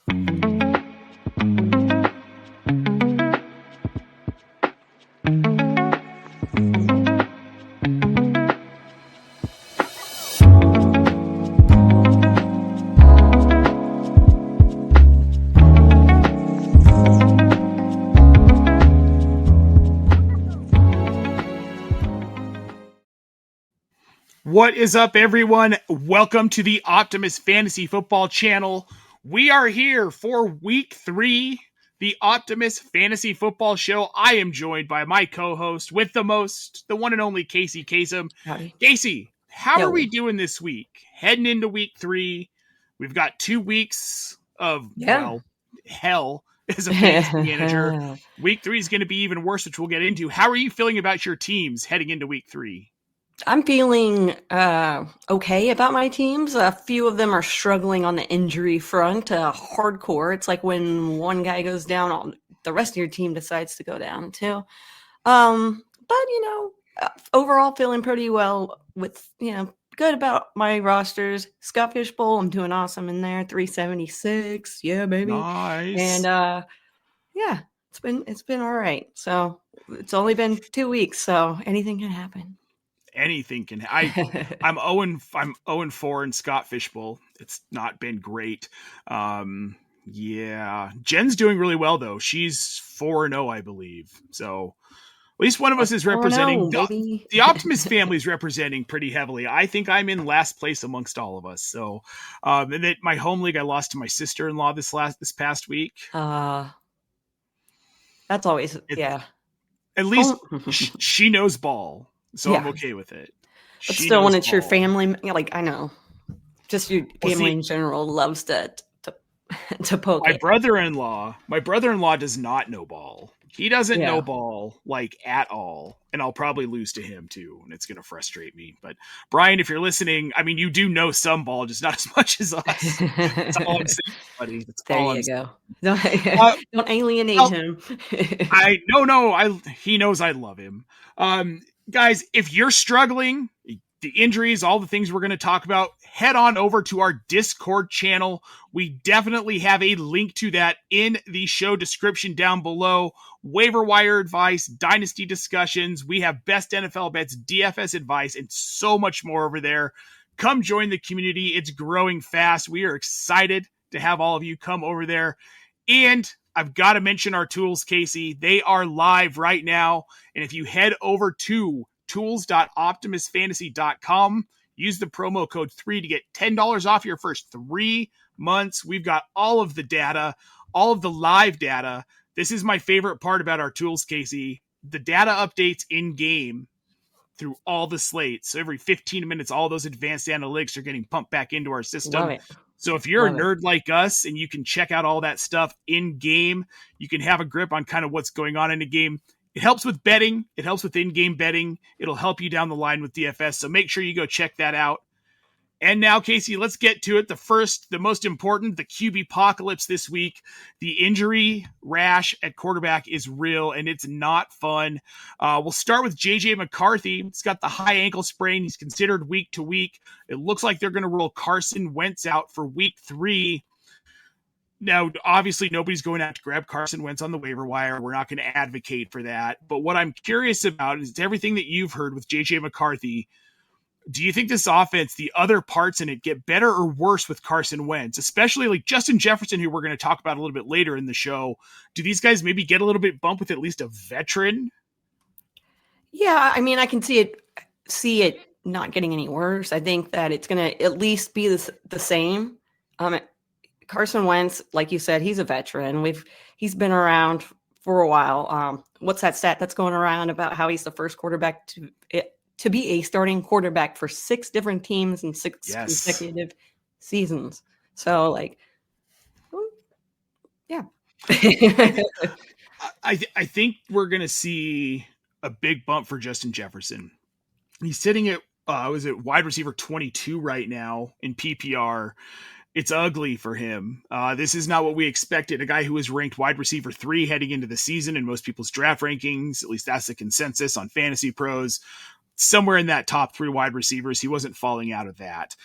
What is up, everyone? Welcome to the Optimus Fantasy Football channel. We are here for week 3, the Optimus Fantasy Football show. I am joined by my co-host with the most, the one and only Kacey. Kasem. Howdy. Kacey, how are we doing this week? Heading into week 3, we've got 2 weeks of, hell as a fantasy manager. Week 3 is going to be even worse, which we'll get into. How are you feeling about your teams heading into week 3? I'm feeling okay about my teams. A few of them are struggling on the injury front, hardcore. It's like when one guy goes down, the rest of your team decides to go down too. But overall feeling pretty well with, good about my rosters. Scott Fishbowl, I'm doing awesome in there. 376. Yeah, baby. Nice. And it's been all right. So it's only been 2 weeks, so anything can happen. Anything can. I'm 0-4 in Scott Fishbowl. It's not been great. Jen's doing really well though. She's 4-0, I believe. So at least one of us is representing. The Optimus family is representing pretty heavily. I think I'm in last place amongst all of us. So, and then my home league, I lost to my sister-in-law this past week. That's always At least she knows ball. So I'm okay with it. But still, when it's your family, I know, just your family in general loves to poke. My brother-in-law does not know ball. He doesn't know ball at all, and I'll probably lose to him too, and it's going to frustrate me. But Brian, if you're listening, I mean, you do know some ball, just not as much as us. That's all I'm saying, buddy. There you go. Don't alienate him. He knows I love him. Guys, if you're struggling, the injuries, all the things we're going to talk about, head on over to our Discord channel. We definitely have a link to that in the show description down below. Waiver wire advice, dynasty discussions. We have best NFL bets, DFS advice, and so much more over there. Come join the community. It's growing fast. We are excited to have all of you come over there. And I've got to mention our tools, Kacey. They are live right now. And if you head over to tools.optimusfantasy.com, use the promo code 3 to get $10 off your first 3 months. We've got all of the data, all of the live data. This is my favorite part about our tools, Kacey. The data updates in game through all the slates. So every 15 minutes, all those advanced analytics are getting pumped back into our system. Love it. So if you're a nerd like us and you can check out all that stuff in game, you can have a grip on kind of what's going on in the game. It helps with betting. It helps with in-game betting. It'll help you down the line with DFS. So make sure you go check that out. And now, Kacey, let's get to it. The most important, the QB apocalypse this week. The injury rash at quarterback is real, and it's not fun. We'll start with J.J. McCarthy. He's got the high ankle sprain. He's considered week to week. It looks like they're going to roll Carson Wentz out for week 3. Now, obviously, nobody's going out to grab Carson Wentz on the waiver wire. We're not going to advocate for that. But what I'm curious about is everything that you've heard with J.J. McCarthy. Do you think this offense, the other parts in it, get better or worse with Carson Wentz, especially like Justin Jefferson, who we're going to talk about a little bit later in the show? Do these guys maybe get a little bit bump with at least a veteran? Yeah, I mean, I can see it not getting any worse. I think that it's going to at least be the same. Carson Wentz, like you said, he's a veteran. He's been around for a while. What's that stat that's going around about how he's the first quarterback to be a starting quarterback for 6 different teams in 6 consecutive seasons? So, yeah. I think we're going to see a big bump for Justin Jefferson. He's sitting at wide receiver 22 right now in PPR. It's ugly for him. This is not what we expected. A guy who was ranked wide receiver 3 heading into the season in most people's draft rankings. At least that's the consensus on Fantasy Pros. Somewhere in that top 3 wide receivers. He wasn't falling out of that.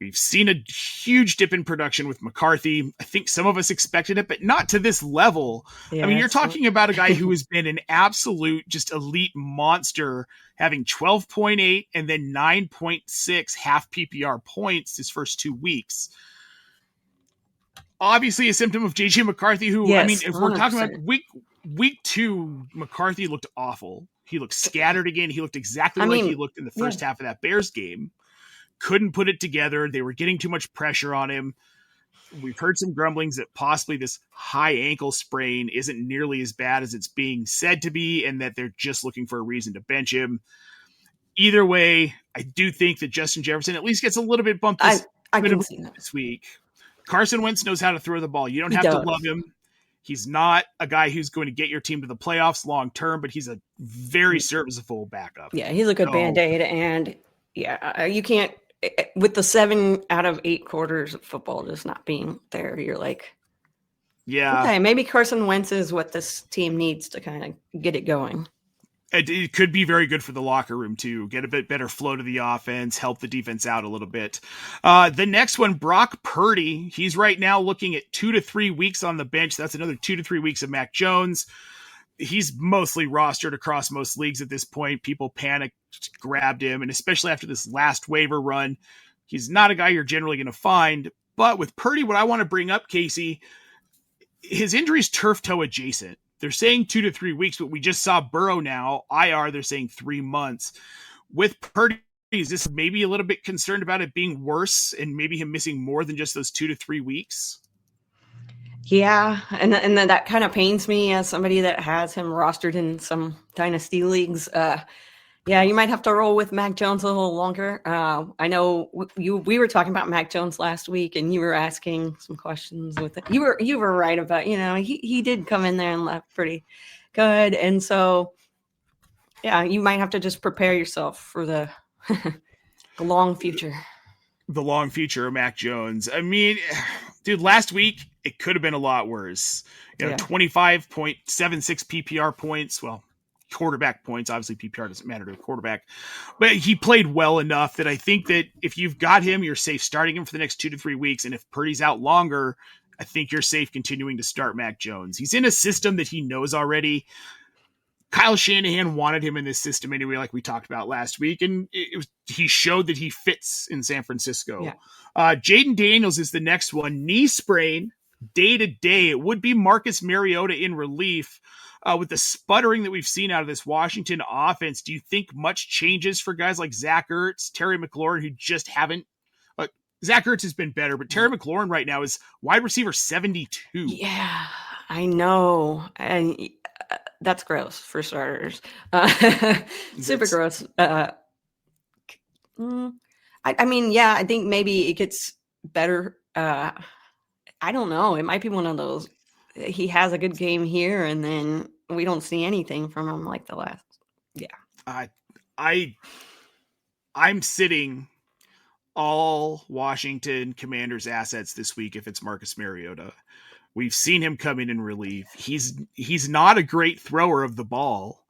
We've seen a huge dip in production with McCarthy. I think some of us expected it, but not to this level. Yeah, I mean, you're talking about a guy who has been an absolute, just elite monster, having 12.8 and then 9.6 half PPR points his first 2 weeks. Obviously, a symptom of JJ McCarthy, who, yes, I mean, if 100%. we're talking about week 2, McCarthy looked awful. He looked scattered again. He looked exactly like he looked in the first half of that Bears game. Couldn't put it together. They were getting too much pressure on him. We've heard some grumblings that possibly this high ankle sprain isn't nearly as bad as it's being said to be, and that they're just looking for a reason to bench him. Either way, I do think that Justin Jefferson at least gets a little bit bumped this week. Carson Wentz knows how to throw the ball. You don't have to love him. He's not a guy who's going to get your team to the playoffs long term, but he's a very serviceable backup. Yeah, he's a good Band-Aid, and you can't, with the 7 out of 8 quarters of football just not being there, you're like, okay, maybe Carson Wentz is what this team needs to kind of get it going. It could be very good for the locker room, too. Get a bit better flow to the offense, help the defense out a little bit. The next one, Brock Purdy. He's right now looking at 2 to 3 weeks on the bench. That's another 2 to 3 weeks of Mac Jones. He's mostly rostered across most leagues at this point. People panicked, grabbed him, and especially after this last waiver run, he's not a guy you're generally going to find. But with Purdy, what I want to bring up, Casey, his injury's turf toe adjacent. They're saying 2 to 3 weeks, but we just saw Burrow now. IR, they're saying 3 months. With Purdy, is this maybe a little bit concerned about it being worse and maybe him missing more than just those 2 to 3 weeks? Yeah, and then that kind of pains me as somebody that has him rostered in some dynasty leagues. Yeah, you might have to roll with Mac Jones a little longer. I know we were talking about Mac Jones last week, and you were asking some questions with it. You were right about, he did come in there and left pretty good, and so yeah, you might have to just prepare yourself for the the long future. The long future of Mac Jones. I mean, dude, last week it could have been a lot worse. 25.76 PPR points. Well, quarterback points. Obviously, PPR doesn't matter to a quarterback, but he played well enough that I think that if you've got him, you're safe starting him for the next 2 to 3 weeks. And if Purdy's out longer, I think you're safe continuing to start Mac Jones. He's in a system that he knows already. Kyle Shanahan wanted him in this system anyway, like we talked about last week, and he showed that he fits in San Francisco. Yeah. Jaden Daniels is the next one. Knee sprain, day to day. It would be Marcus Mariota in relief. With the sputtering that we've seen out of this Washington offense, do you think much changes for guys like Zach Ertz, Terry McLaurin, who just haven't? Zach Ertz has been better, but Terry McLaurin right now is wide receiver 72. Yeah, I know. And that's gross for starters. Super gross. I mean, yeah, I think maybe it gets better. I don't know. It might be one of those. He has a good game here, and then we don't see anything from him like the last. Yeah. I'm sitting all Washington Commanders assets this week if it's Marcus Mariota. We've seen him come in relief. He's not a great thrower of the ball.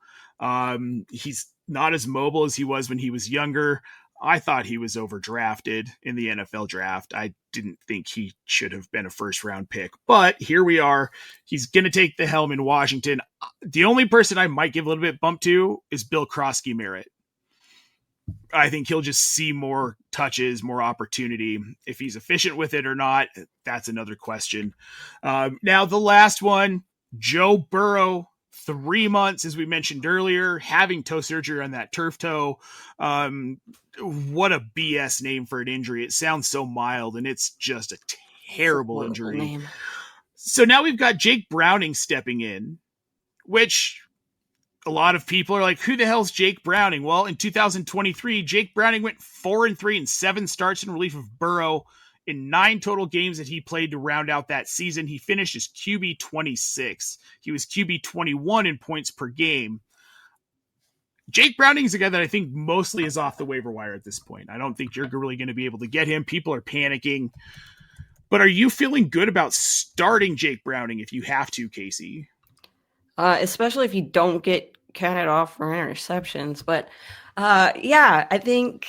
He's not as mobile as he was when he was younger. I thought he was overdrafted in the NFL draft. I didn't think he should have been a first-round pick. But here we are. He's going to take the helm in Washington. The only person I might give a little bit bump to is Bill Krosky-Merritt. I think he'll just see more touches, more opportunity. If he's efficient with it or not, that's another question. Now, the last one, Joe Burrow, 3 months, as we mentioned earlier, having toe surgery on that turf toe. What a BS name for an injury. It sounds so mild, and it's just a terrible injury. Name. So now we've got Jake Browning stepping in, which a lot of people are like, who the hell's Jake Browning? Well, in 2023, Jake Browning went 4-3 in 7 starts in relief of Burrow. In 9 total games that he played to round out that season, he finished as QB 26. He was QB 21 in points per game. Jake Browning's a guy that I think mostly is off the waiver wire at this point. I don't think you're really going to be able to get him. People are panicking. But are you feeling good about starting Jake Browning if you have to, Kacey? Especially if you don't get counted off for interceptions. But yeah, I think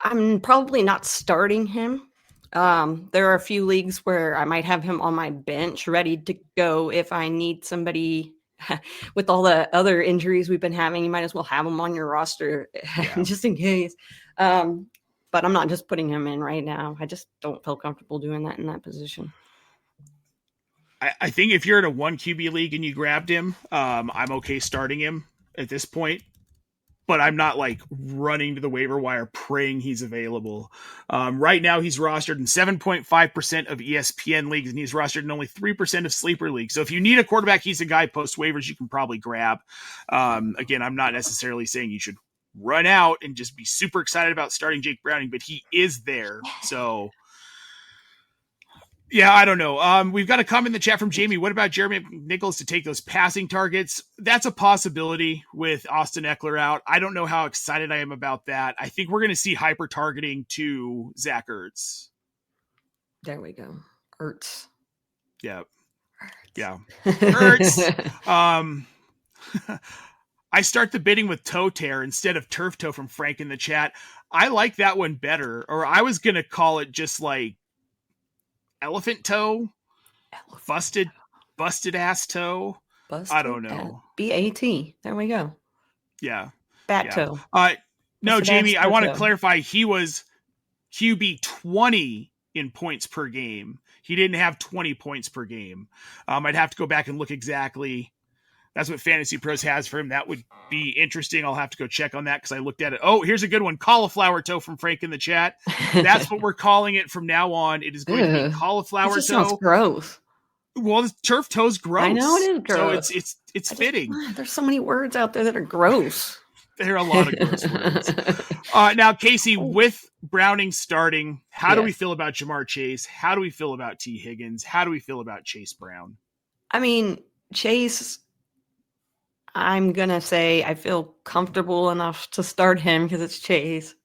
I'm probably not starting him. There are a few leagues where I might have him on my bench ready to go if I need somebody. With all the other injuries we've been having, you might as well have him on your roster just in case. But I'm not just putting him in right now. I just don't feel comfortable doing that in that position. I think if you're in a 1 QB league and you grabbed him, I'm okay starting him at this point. But I'm not like running to the waiver wire praying he's available. Right now, he's rostered in 7.5% of ESPN leagues, and he's rostered in only 3% of sleeper leagues. So if you need a quarterback, he's a guy post waivers you can probably grab. Again, I'm not necessarily saying you should run out and just be super excited about starting Jake Browning, but he is there. So yeah, I don't know. We've got a comment in the chat from Jamie. What about Jeremy Nichols to take those passing targets? That's a possibility with Austin Eckler out. I don't know how excited I am about that. I think we're going to see hyper targeting to Zach Ertz. There we go. Ertz. Yeah. Yeah. Ertz. I start the bidding with toe tear instead of turf toe from Frank in the chat. I like that one better. Or I was going to call it just like elephant toe, busted ass toe. I don't know. BAT. There we go. Yeah. Bat toe. No, Jamie, I want to clarify. He was QB 20 in points per game. He didn't have 20 points per game. I'd have to go back and look exactly. That's what Fantasy Pros has for him. That would be interesting. I'll have to go check on that because I looked at it. Oh, here's a good one. Cauliflower toe from Frank in the chat. That's what we're calling it from now on. It is going to be cauliflower toe. Sounds gross. Well, the turf toe's gross. I know it is gross. So it's fitting. There's so many words out there that are gross. There are a lot of gross words. Now, Kacey, with Browning starting, how do we feel about Jamar Chase? How do we feel about T. Higgins? How do we feel about Chase Brown? I mean, Chase, I'm going to say I feel comfortable enough to start him because it's Chase.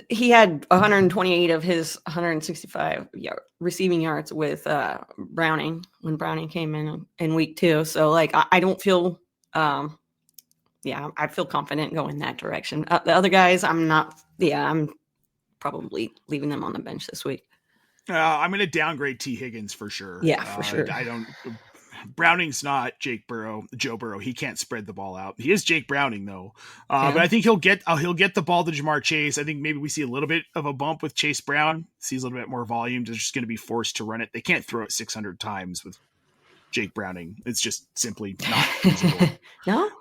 He had 128 of his 165 receiving yards with Browning when Browning came in week 2. So, like, I don't feel I feel confident going that direction. The other guys, I'm not. Yeah, I'm probably leaving them on the bench this week. I'm going to downgrade T. Higgins for sure. Yeah, for sure. Browning's not Joe Burrow. He can't spread the ball out. He is Jake Browning though. But I think he'll get the ball to Jamar Chase. I think maybe we see a little bit of a bump with Chase Brown. Sees a little bit more volume. They're just going to be forced to run it. They can't throw it 600 times with Jake Browning. It's just simply not feasible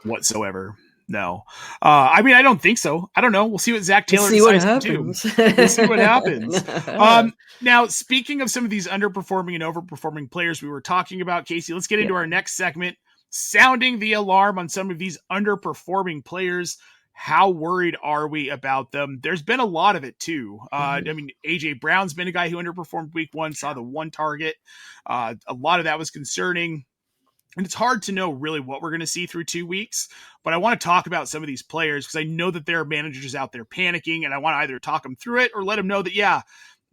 whatsoever. No. I mean, I don't think so. I don't know. We'll see what Zach Taylor decides to do. We'll see what happens. Now, speaking of some of these underperforming and overperforming players we were talking about, Kacey, let's get into our next segment, sounding the alarm on some of these underperforming players. How worried are we about them? There's been a lot of it too. I mean, AJ Brown's been a guy who underperformed week 1, saw the 1 target. A lot of that was concerning. And it's hard to know really what we're going to see through 2 weeks, but I want to talk about some of these players because I know that there are managers out there panicking, and I want to either talk them through it or let them know that,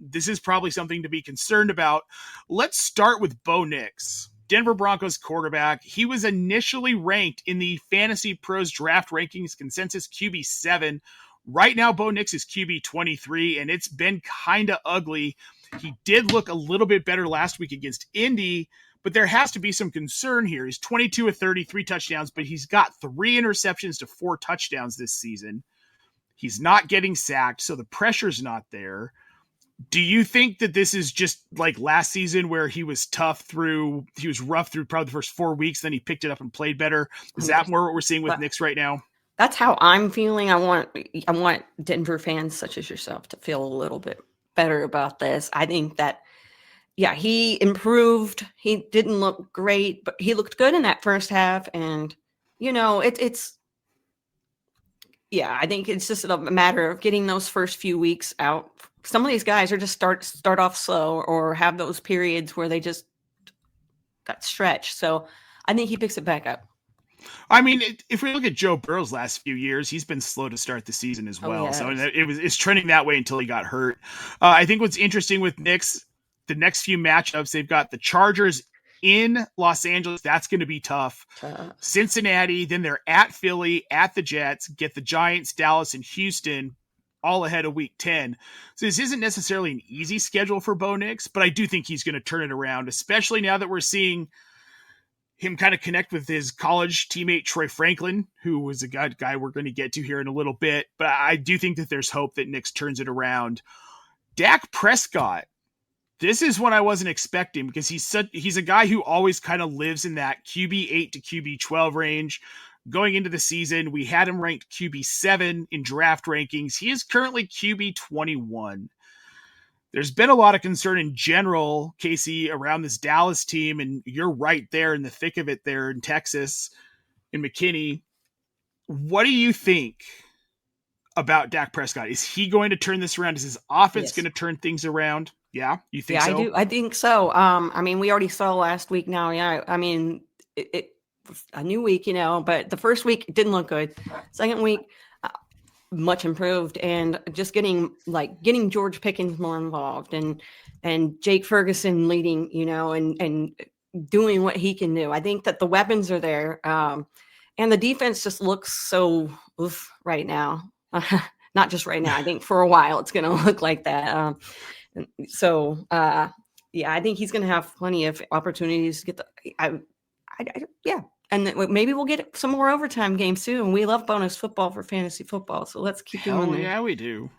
this is probably something to be concerned about. Let's start with Bo Nix, Denver Broncos quarterback. He was initially ranked in the Fantasy Pros draft rankings consensus QB 7. Right now, Bo Nix is QB 23, and it's been kind of ugly. He did look a little bit better last week against Indy, but there has to be some concern here. He's 22 of 30, 3 touchdowns, but he's got 3 interceptions to 4 touchdowns this season. He's not getting sacked, so the pressure's not there. Do you think that this is just like last season where he was rough through probably the first 4 weeks, then he picked it up and played better? Is that more what we're seeing with Nix right now? That's how I'm feeling. I want Denver fans such as yourself to feel a little bit better about this. I think that he improved. He didn't look great, but he looked good in that first half. And, I think it's just a matter of getting those first few weeks out. Some of these guys are just start off slow or have those periods where they just got stretched. So I think he picks it back up. I mean, if we look at Joe Burrow's last few years, he's been slow to start the season as well. So it's trending that way until he got hurt. I think what's interesting with Knicks, the next few matchups, they've got the Chargers in Los Angeles. That's going to be tough. Cincinnati, then they're at Philly, at the Jets, get the Giants, Dallas, and Houston. all ahead of week 10. So this isn't necessarily an easy schedule for Bo Nix, but I do think he's going to turn it around, especially now that we're seeing him kind of connect with his college teammate, Troy Franklin, who was a guy we're going to get to here in a little bit. But I do think that there's hope that Nix turns it around. Dak Prescott. This is what I wasn't expecting because he's a guy who always kind of lives in that QB8 to QB12 range. Going into the season, we had him ranked QB7 in draft rankings. He is currently QB21. There's been a lot of concern in general, Kacey, around this Dallas team, and you're right there in the thick of it there in Texas, in McKinney. What do you think about Dak Prescott? Is he going to turn this around? Is his offense going to turn things around? Yeah, you think so? I do. I think so. I mean, we already saw last week now. Yeah, I mean, it a new week, but the first week it didn't look good. Second week, much improved, and just getting George Pickens more involved and Jake Ferguson leading, and doing what he can do. I think that the weapons are there. And the defense just looks so oof right now. Not just right now. I think for a while it's going to look like that. Yeah, I think he's going to have plenty of opportunities to get yeah. And then maybe we'll get some more overtime games too. And we love bonus football for fantasy football. So let's keep doing that. Yeah, we do.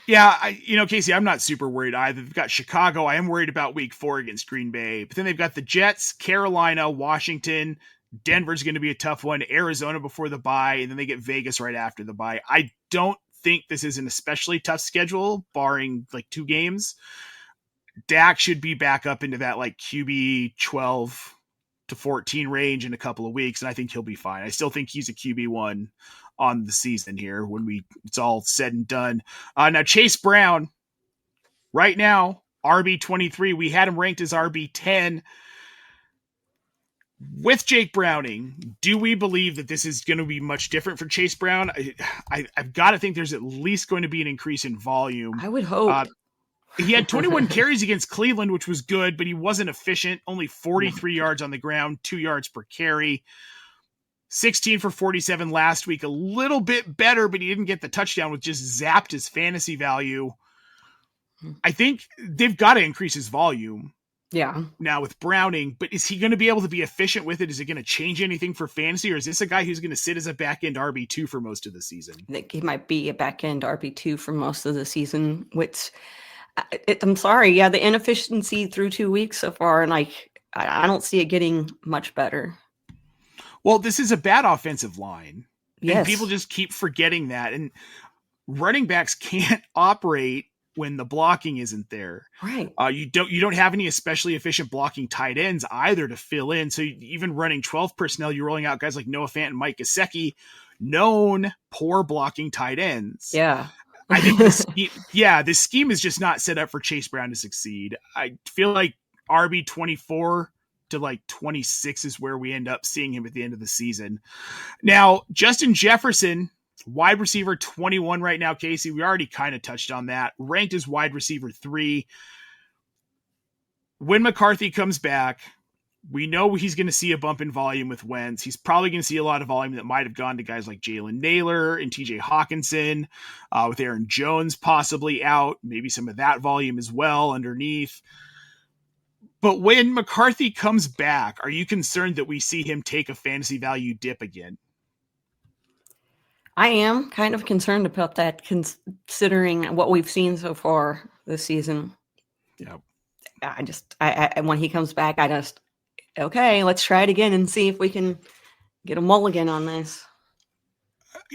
Yeah, Kacey, I'm not super worried either. They've got Chicago. I am worried about week 4 against Green Bay. But then they've got the Jets, Carolina, Washington. Denver's going to be a tough one. Arizona before the bye. And then they get Vegas right after the bye. I don't think this is an especially tough schedule, barring like 2 games. Dak should be back up into that like QB 12 to 14 range in a couple of weeks, and I think he'll be fine. I still think he's a QB1 on the season here when it's all said and done. Now Chase Brown, right now, RB23. We had him ranked as RB10. With Jake Browning, do we believe that this is going to be much different for Chase Brown? I've got to think there's at least going to be an increase in volume. I would hope. He had 21 carries against Cleveland, which was good, but he wasn't efficient. Only 43 yards on the ground, 2 yards per carry. 16 for 47 last week. A little bit better, but he didn't get the touchdown, which just zapped his fantasy value. I think they've got to increase his volume. Yeah. Now with Browning, but is he going to be able to be efficient with it? Is it going to change anything for fantasy, or is this a guy who's going to sit as a back-end RB2 for most of the season? I think he might be a back-end RB2 for most of the season, which... I'm sorry. Yeah, the inefficiency through 2 weeks so far, and I don't see it getting much better. Well, this is a bad offensive line. Yes. And people just keep forgetting that. And running backs can't operate when the blocking isn't there. Right. You don't have any especially efficient blocking tight ends either to fill in. So even running 12 personnel, you're rolling out guys like Noah Fant and Mike Gesicki, known poor blocking tight ends. Yeah. I think this scheme is just not set up for Chase Brown to succeed. I feel like RB 24 to like 26 is where we end up seeing him at the end of the season. Now, Justin Jefferson, wide receiver 21 right now, Kacey. We already kind of touched on that. Ranked as wide receiver 3. When McCarthy comes back, we know he's going to see a bump in volume with Wentz. He's probably going to see a lot of volume that might have gone to guys like Jalen Naylor and TJ Hawkinson, with Aaron Jones possibly out, maybe some of that volume as well underneath. But when McCarthy comes back, are you concerned that we see him take a fantasy value dip again? I am kind of concerned about that, considering what we've seen so far this season. Yeah. I when he comes back, okay, let's try it again and see if we can get a mulligan on this.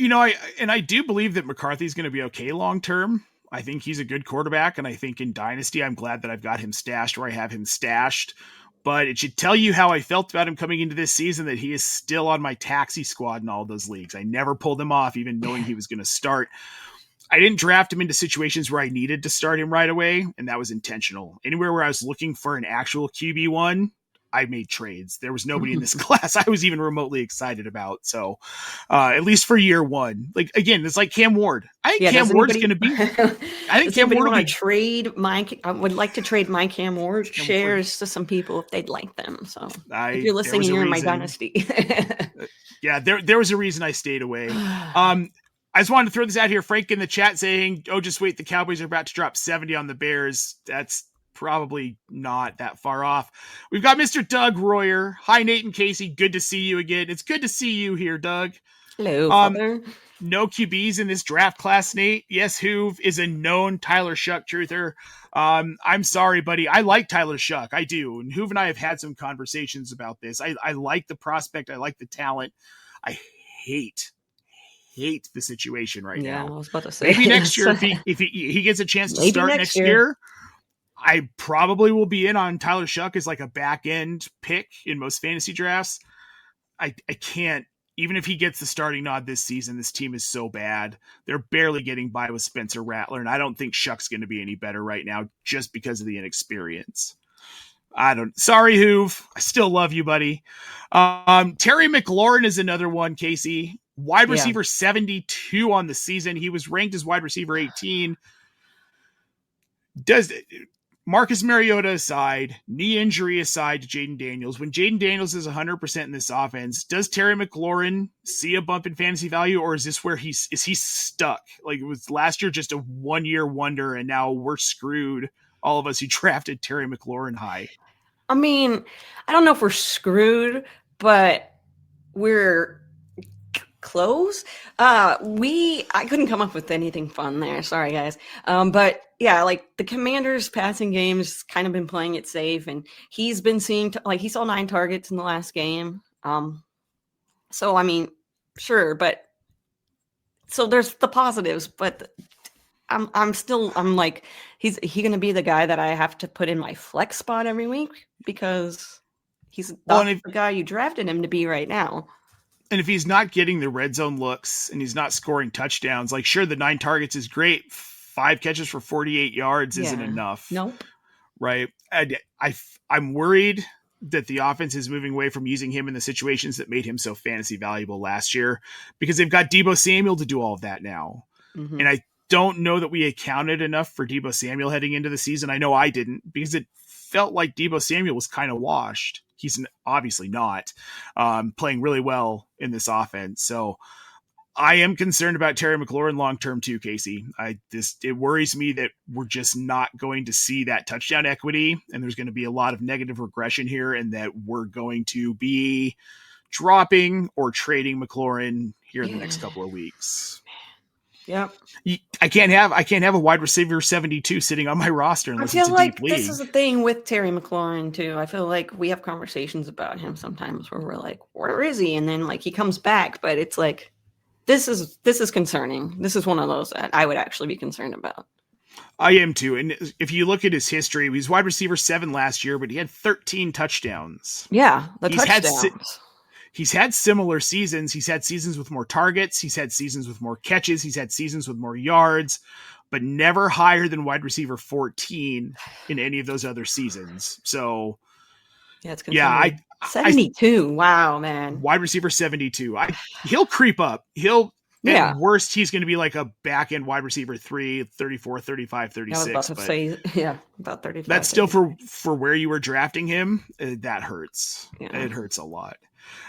I do believe that McCarthy's going to be okay long-term. I think he's a good quarterback, and I think in Dynasty, I'm glad that I've got him stashed where I have him stashed. But it should tell you how I felt about him coming into this season, that he is still on my taxi squad in all those leagues. I never pulled him off, even knowing he was going to start. I didn't draft him into situations where I needed to start him right away, and that was intentional. Anywhere where I was looking for an actual QB1, I made trades. There was nobody in this class I was even remotely excited about. So at least for year 1, like, again, it's like Cam Ward. I think Cam Ward's going to be, I think Cam Ward would trade I would like to trade my Cam Ward shares to some people if they'd like them. So if you're listening, you're in my dynasty. Yeah, there was a reason I stayed away. I just wanted to throw this out here. Frank in the chat saying, oh, just wait, the Cowboys are about to drop 70 on the Bears. That's probably not that far off. We've got Mr. Doug Royer. Hi, Nate and Casey. Good to see you again. It's good to see you here, Doug. Hello, father. No QBs in this draft class, Nate. Yes, Hoove is a known Tyler Shuck truther. I'm sorry, buddy. I like Tyler Shuck. I do. And Hoove and I have had some conversations about this. I like the prospect. I like the talent. I hate the situation right now. I was about to say. Maybe next year, if he gets a chance to start next year, I probably will be in on Tyler Shuck as like a back end pick in most fantasy drafts. I can't, even if he gets the starting nod this season, this team is so bad. They're barely getting by with Spencer Rattler. And I don't think Shuck's going to be any better right now just because of the inexperience. Sorry, Hoove. I still love you, buddy. Terry McLaurin is another one, Casey. Wide receiver 72 on the season. He was ranked as wide receiver 18. Does Marcus Mariota aside, knee injury aside to Jaden Daniels, when Jaden Daniels is 100% in this offense, does Terry McLaurin see a bump in fantasy value, or is this where is he stuck? Like, it was last year just a 1-year wonder, and now we're screwed, all of us who drafted Terry McLaurin high. I mean, I don't know if we're screwed, but we're close. I couldn't come up with anything fun there. Sorry, guys. But yeah, like the Commanders' passing game's kind of been playing it safe, and he's been seeing he saw 9 targets in the last game. So I mean, sure, but so there's the positives, but I'm like, he's going to be the guy that I have to put in my flex spot every week because he's the guy you drafted him to be right now. And if he's not getting the red zone looks and he's not scoring touchdowns, like, sure, the 9 targets is great. 5 catches for 48 yards isn't enough. Nope. Right. I'm worried that the offense is moving away from using him in the situations that made him so fantasy valuable last year, because they've got Deebo Samuel to do all of that now. Mm-hmm. And I don't know that we accounted enough for Deebo Samuel heading into the season. I know I didn't, because it felt like Deebo Samuel was kind of washed. He's obviously not playing really well in this offense. So I am concerned about Terry McLaurin long-term too, Casey. It worries me that we're just not going to see that touchdown equity, and there's going to be a lot of negative regression here, and that we're going to be dropping or trading McLaurin here in the next couple of weeks. Yep. I can't have a wide receiver 72 sitting on my roster unless it's a deep league. This is the thing with Terry McLaurin too. I feel like we have conversations about him sometimes where we're like, where is he? And then like he comes back, but it's like, this is concerning. This is one of those that I would actually be concerned about. I am too. And if you look at his history, he was wide receiver 7 last year, but he had 13 touchdowns. Yeah, touchdowns. He's had similar seasons. He's had seasons with more targets. He's had seasons with more catches. He's had seasons with more yards, but never higher than wide receiver 14 in any of those other seasons. So, yeah, it's concerning. 72. Wow, man. Wide receiver 72. He'll creep up. At worst, he's going to be like a back end wide receiver 3, 34, 35, 36. I was about to say, about 35. That's still for where you were drafting him. That hurts. Yeah. It hurts a lot.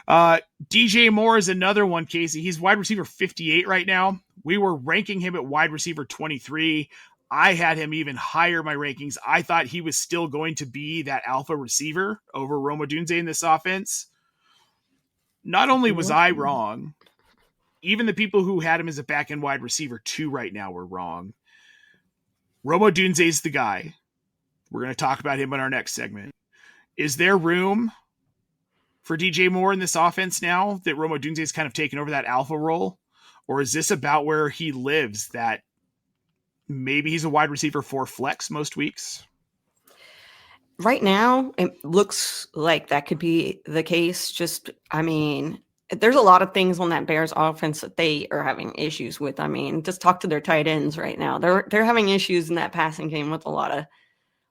DJ Moore is another one, Casey. He's wide receiver 58 right now. We were ranking him at wide receiver 23. I had him even higher in my rankings. I thought he was still going to be that alpha receiver over Rome Odunze in this offense. Not only was I wrong, even the people who had him as a back-end wide receiver 2 right now were wrong. Rome Odunze is the guy. We're going to talk about him in our next segment. Is there room for DJ Moore in this offense now that Rome Odunze has kind of taken over that alpha role? Or is this about where he lives, that maybe he's a wide receiver 4 flex most weeks? Right now, it looks like that could be the case. There's a lot of things on that Bears offense that they are having issues with. I mean, just talk to their tight ends right now. They're having issues in that passing game with a lot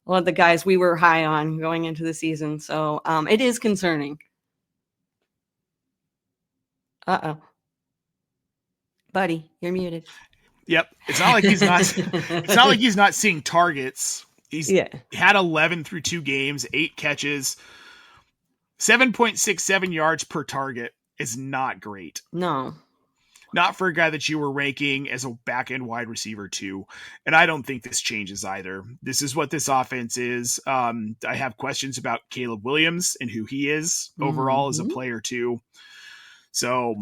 of the guys we were high on going into the season. So it is concerning. Buddy, you're muted. Yep. It's not like he's not seeing targets. He's had 11 through 2 games, 8 catches, 7.67 yards per target is not great. No. not for a guy that you were ranking as a back end wide receiver too. And I don't think this changes either. This is what this offense is. I have questions about Caleb Williams and who he is overall as a player too. So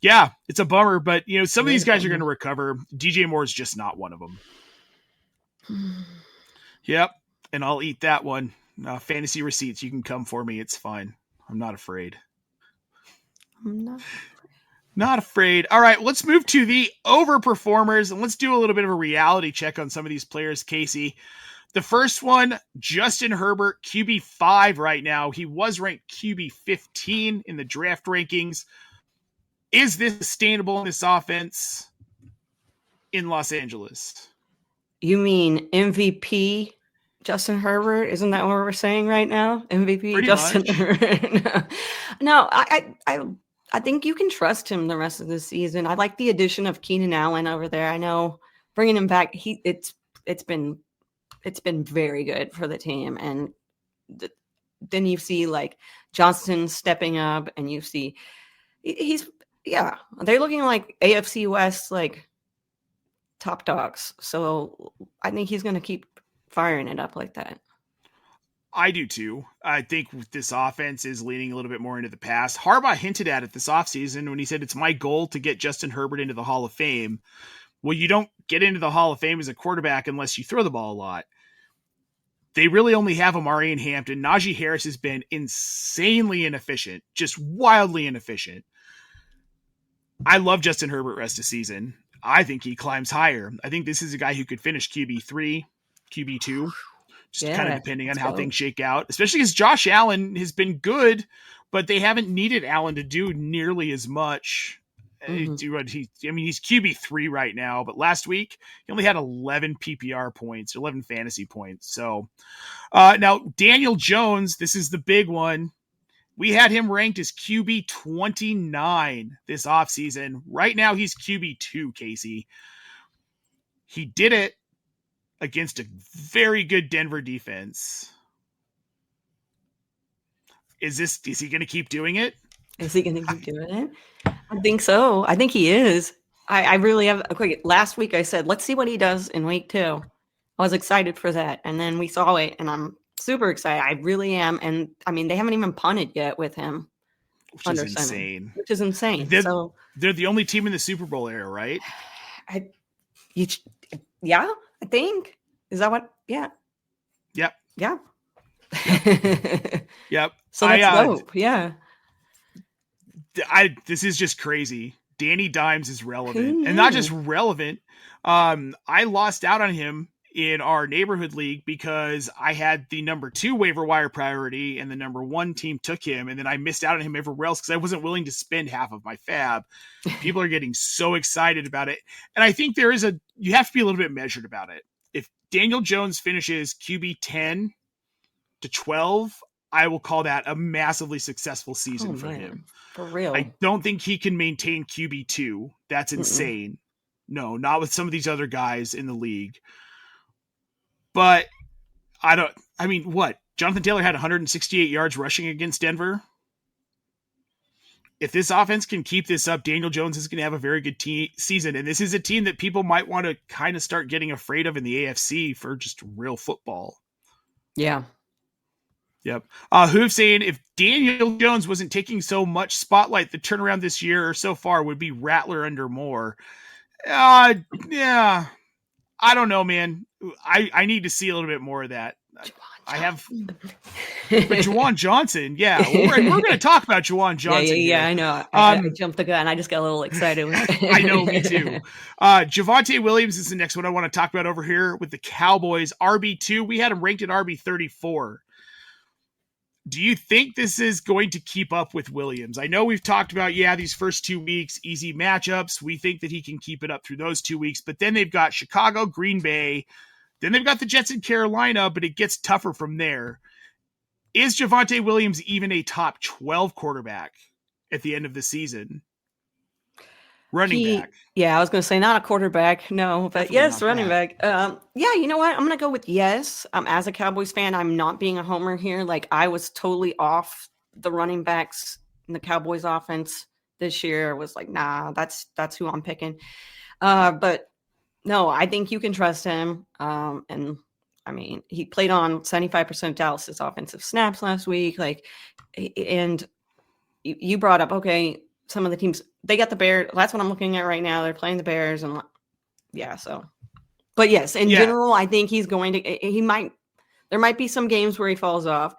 yeah, it's a bummer, but some of these guys are going to recover. DJ Moore is just not one of them. Yep. And I'll eat that one. Fantasy receipts. You can come for me. It's fine. I'm not afraid. Not afraid. All right, let's move to the overperformers and let's do a little bit of a reality check on some of these players, Kacey. The first one, Justin Herbert, QB5 right now. He was ranked QB15 in the draft rankings. Is this sustainable in this offense in Los Angeles? You mean MVP Justin Herbert? Isn't that what we're saying right now? MVP Pretty Justin much. Herbert. No, I think you can trust him the rest of the season. I like the addition of Keenan Allen over there. I know bringing him back, it's been very good for the team. And then you see like Johnston stepping up, and you see they're looking like AFC West like top dogs. So I think he's going to keep firing it up like that. I do too. I think this offense is leaning a little bit more into the pass. Harbaugh hinted at it this offseason when he said, it's my goal to get Justin Herbert into the Hall of Fame. Well, you don't get into the Hall of Fame as a quarterback unless you throw the ball a lot. They really only have Amari and Hampton. Najee Harris has been insanely inefficient, just wildly inefficient. I love Justin Herbert rest of season. I think he climbs higher. I think this is a guy who could finish QB3, QB2, just kind of depending on how things shake out, especially because Josh Allen has been good, but they haven't needed Allen to do nearly as much. He's QB3 right now, but last week he only had 11 PPR points, 11 fantasy points. So now Daniel Jones, this is the big one. We had him ranked as QB 29 this offseason. Right now, he's QB 2, Kacey. He did it against a very good Denver defense. Is he going to keep doing it? Is he going to keep doing it? I think so. I think he is. I really have. Okay, last week I said, let's see what he does in week 2. I was excited for that. And then we saw it, and I'm super excited. I really am. And I mean, they haven't even punted yet with him. Which is insane. Which is insane. They're the only team in the Super Bowl era, right? I think. Is that what? Yeah. Yep. Yeah. Yep. So that's dope. Yeah. This is just crazy. Danny Dimes is relevant. And not just relevant. I lost out on him in our neighborhood league because I had the number 2 waiver wire priority and the number 1 team took him. And then I missed out on him everywhere else because I wasn't willing to spend half of my fab. People are getting so excited about it. And I think you have to be a little bit measured about it. If Daniel Jones finishes QB 10 to 12, I will call that a massively successful season for him. For real. I don't think he can maintain QB 2. That's insane. No, not with some of these other guys in the league. But what? Jonathan Taylor had 168 yards rushing against Denver. If this offense can keep this up, Daniel Jones is going to have a very good season. And this is a team that people might want to kind of start getting afraid of in the AFC for just real football. Yeah. Yep. Who's saying if Daniel Jones wasn't taking so much spotlight, the turnaround this year or so far would be Rattler under Moore. Yeah. I don't know, man. I need to see a little bit more of that. I have, but Juwan Johnson, yeah, we're going to talk about Juwan Johnson. Yeah, I know. I jumped the gun. I just got a little excited. I know, me too. Javonte Williams is the next one I want to talk about over here with the Cowboys. RB2, we had him ranked at RB34. Do you think this is going to keep up with Williams? I know we've talked about, these first 2 weeks, easy matchups. We think that he can keep it up through those 2 weeks, but then they've got Chicago, Green Bay, then they've got the Jets in Carolina, but it gets tougher from there. Is Javonte Williams even a top 12 quarterback at the end of the season? Running back. Yeah, I was going to say not a quarterback. No, but Definitely yes, not running back. You know what? I'm going to go with yes. As a Cowboys fan, I'm not being a homer here. Like, I was totally off the running backs in the Cowboys offense this year was like, nah, that's who I'm picking. But no, I think you can trust him. And I mean, he played on 75% of Dallas's offensive snaps last week. Like, and you brought up, okay, some of the teams, they got the Bears. That's what I'm looking at right now. They're playing the Bears. And yeah, so. But yes, in general, I think he's going to, there might be some games where he falls off.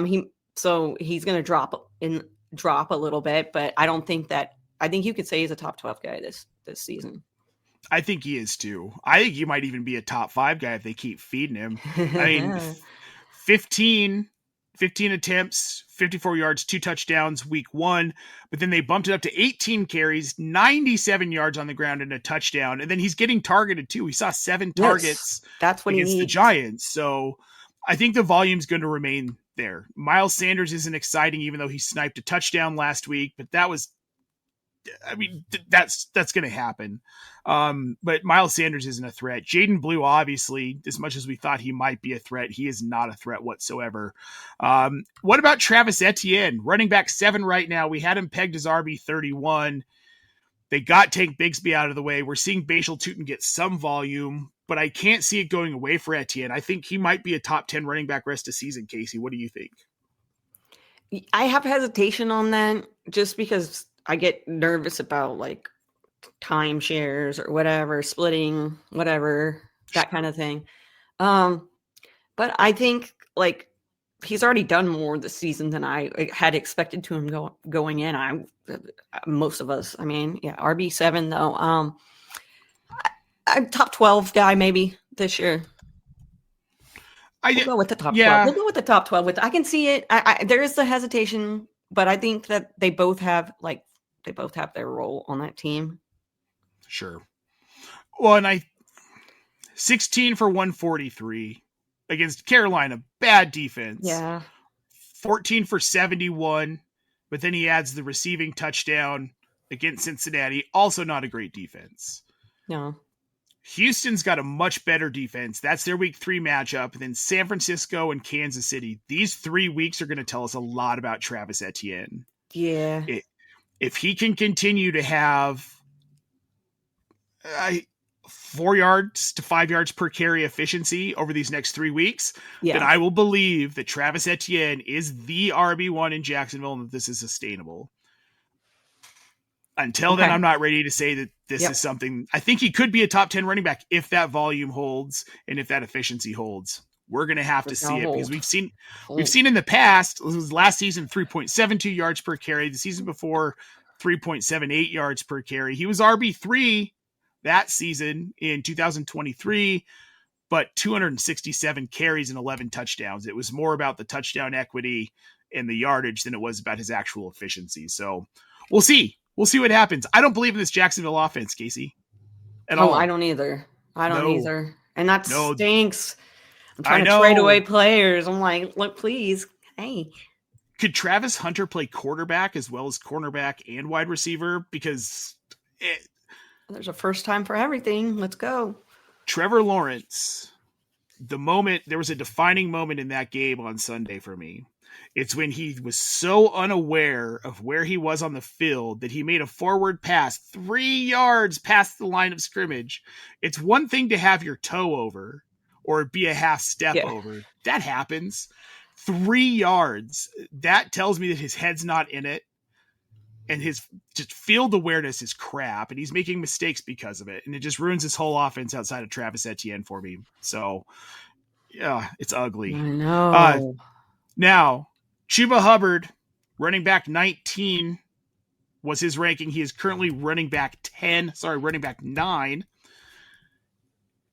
He's going to drop a little bit, but I think you could say he's a top 12 guy this season. I think he is too. I think he might even be a top 5 guy if they keep feeding him. I mean, 15 attempts, 54 yards, 2 touchdowns week 1, but then they bumped it up to 18 carries, 97 yards on the ground and a touchdown. And then he's getting targeted too. We saw 7 targets that's what against the Giants. So I think the volume's going to remain there. Miles Sanders isn't exciting, even though he sniped a touchdown last week, but that's going to happen. But Miles Sanders isn't a threat. Jaden Blue, obviously, as much as we thought he might be a threat, he is not a threat whatsoever. What about Travis Etienne, running back 7 right now? We had him pegged as RB31. They got Tank Bigsby out of the way. We're seeing Bashal Tutin get some volume, but I can't see it going away for Etienne. I think he might be a top 10 running back rest of season. Casey, what do you think? I have hesitation on that just because I get nervous about like timeshares or whatever, splitting, whatever, that kind of thing. But I think like he's already done more this season than I had expected to him going in. Most of us, I mean, yeah, RB7 though. I'm top 12 guy maybe this year. We'll go with the top 12. We'll go with the top 12. I can see it. There is the hesitation, but I think that they both have their role on that team. Sure. Well, and 16 for 143 against Carolina, bad defense. Yeah. 14 for 71, but then he adds the receiving touchdown against Cincinnati, also not a great defense. No. Houston's got a much better defense. That's their week 3 matchup. And then San Francisco and Kansas City. These 3 weeks are going to tell us a lot about Travis Etienne. Yeah. If he can continue to have 4 yards to 5 yards per carry efficiency over these next 3 weeks, then I will believe that Travis Etienne is the RB1 in Jacksonville and that this is sustainable. Until then, I'm not ready to say that this is something. I think he could be a top 10 running back if that volume holds and if that efficiency holds. We're going to have to see it because we've seen in the past, this was last season, 3.72 yards per carry. The season before, 3.78 yards per carry. He was RB3 that season in 2023, but 267 carries and 11 touchdowns. It was more about the touchdown equity and the yardage than it was about his actual efficiency. So we'll see. We'll see what happens. I don't believe in this Jacksonville offense, Casey. At all. I don't either. And that stinks. I'm trying to trade away players. I'm like, look, please. Hey. Could Travis Hunter play quarterback as well as cornerback and wide receiver? Because there's a first time for everything. Let's go. Trevor Lawrence, there was a defining moment in that game on Sunday for me. It's when he was so unaware of where he was on the field that he made a forward pass 3 yards past the line of scrimmage. It's one thing to have your toe over or be a half step over. That happens. 3 yards. That tells me that his head's not in it. And his just field awareness is crap. And he's making mistakes because of it. And it just ruins his whole offense outside of Travis Etienne for me. So, yeah, it's ugly. I know. Now, Chuba Hubbard, running back 19 was his ranking. He is currently running back 9.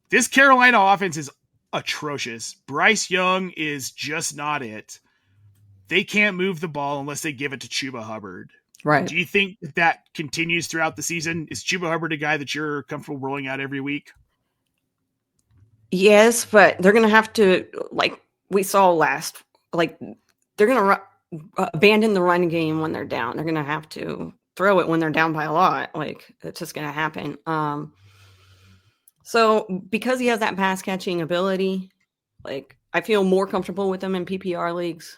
This Carolina offense is atrocious. Bryce Young is just not it. They can't move the ball unless they give it to Chuba Hubbard. Right. Do you think that continues throughout the season? Is Chuba Hubbard a guy that you're comfortable rolling out every week? Yes, but they're going to have to, like we saw last, like they're going to abandon the run game when they're down. They're going to have to throw it when they're down by a lot. Like it's just going to happen. So because he has that pass catching ability, like I feel more comfortable with him in PPR leagues.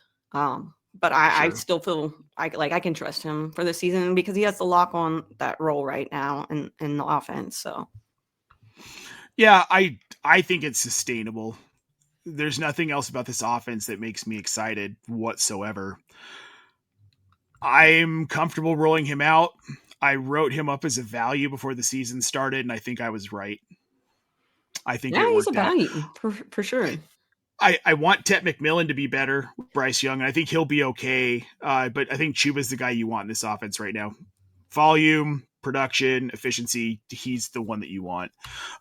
But I Sure. still feel I can trust him for the season because he has the lock on that role right now in the offense. So Yeah, I think it's sustainable. There's nothing else about this offense that makes me excited whatsoever. I'm comfortable rolling him out. I wrote him up as a value before the season started, and I think I was right. I think yeah, it he's a worked out. value for sure. I want Tet McMillan to be better with Bryce Young, and I think he'll be okay. But I think Chuba's the guy you want in this offense right now. Volume, production, efficiency, he's the one that you want.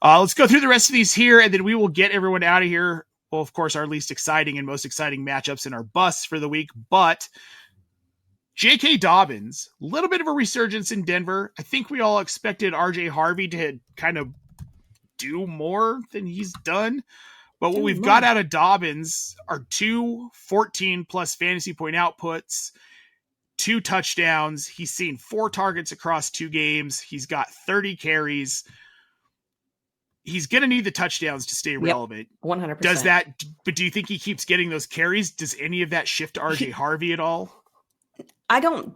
Let's go through the rest of these here, and then we will get everyone out of here. Well, of course, our least exciting and most exciting matchups in our busts for the week, but J.K. Dobbins, a little bit of a resurgence in Denver. I think we all expected R.J. Harvey to kind of do more than he's done. But what we've got out of Dobbins are 2 14-plus fantasy point outputs, 2 touchdowns. He's seen 4 targets across 2 games. He's got 30 carries. He's going to need the touchdowns to stay relevant. 100%. Does that? But do you think he keeps getting those carries? Does any of that shift to R.J. Harvey at all? I don't.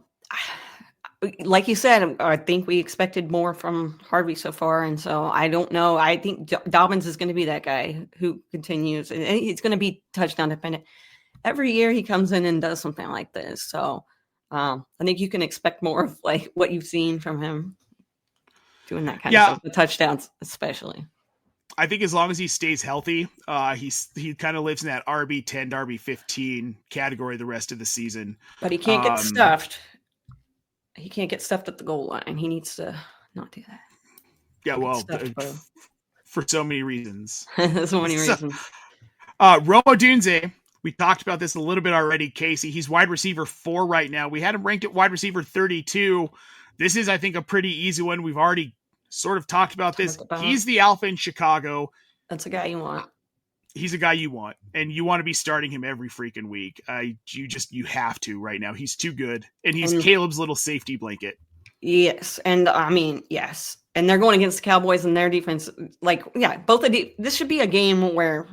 Like you said, I think we expected more from Harvey so far, and so I don't know. I think Dobbins is going to be that guy who continues, and it's going to be touchdown dependent. Every year he comes in and does something like this, so I think you can expect more of like what you've seen from him doing that kind of stuff, the touchdowns especially. I think as long as he stays healthy, he kind of lives in that RB10 to RB15 category the rest of the season. But he can't get stuffed. He can't get stuffed at the goal line. He needs to not do that. Yeah, well, for so many reasons. So many reasons. Romo Dunze, we talked about this a little bit already, Kacey. He's wide receiver 4 right now. We had him ranked at wide receiver 32. This is, I think, a pretty easy one. We've already sort of talked about this. He's the alpha in Chicago. That's a guy you want. He's a guy you want, and you want to be starting him every freaking week. You have to right now. He's too good, and he's Caleb's little safety blanket. Yes, and I mean, yes, and they're going against the Cowboys and their defense. Like, yeah, this should be a game where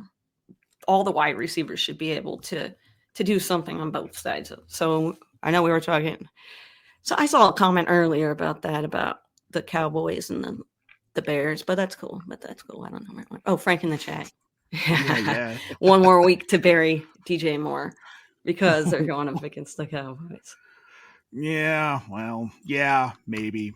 all the wide receivers should be able to do something on both sides. So I know we were talking. So I saw a comment earlier about that, about the Cowboys and the Bears, but that's cool. I don't know. Oh, Frank in the chat. Yeah. One more week to bury DJ Moore because they're going up against the Cowboys. Yeah, well, yeah, maybe.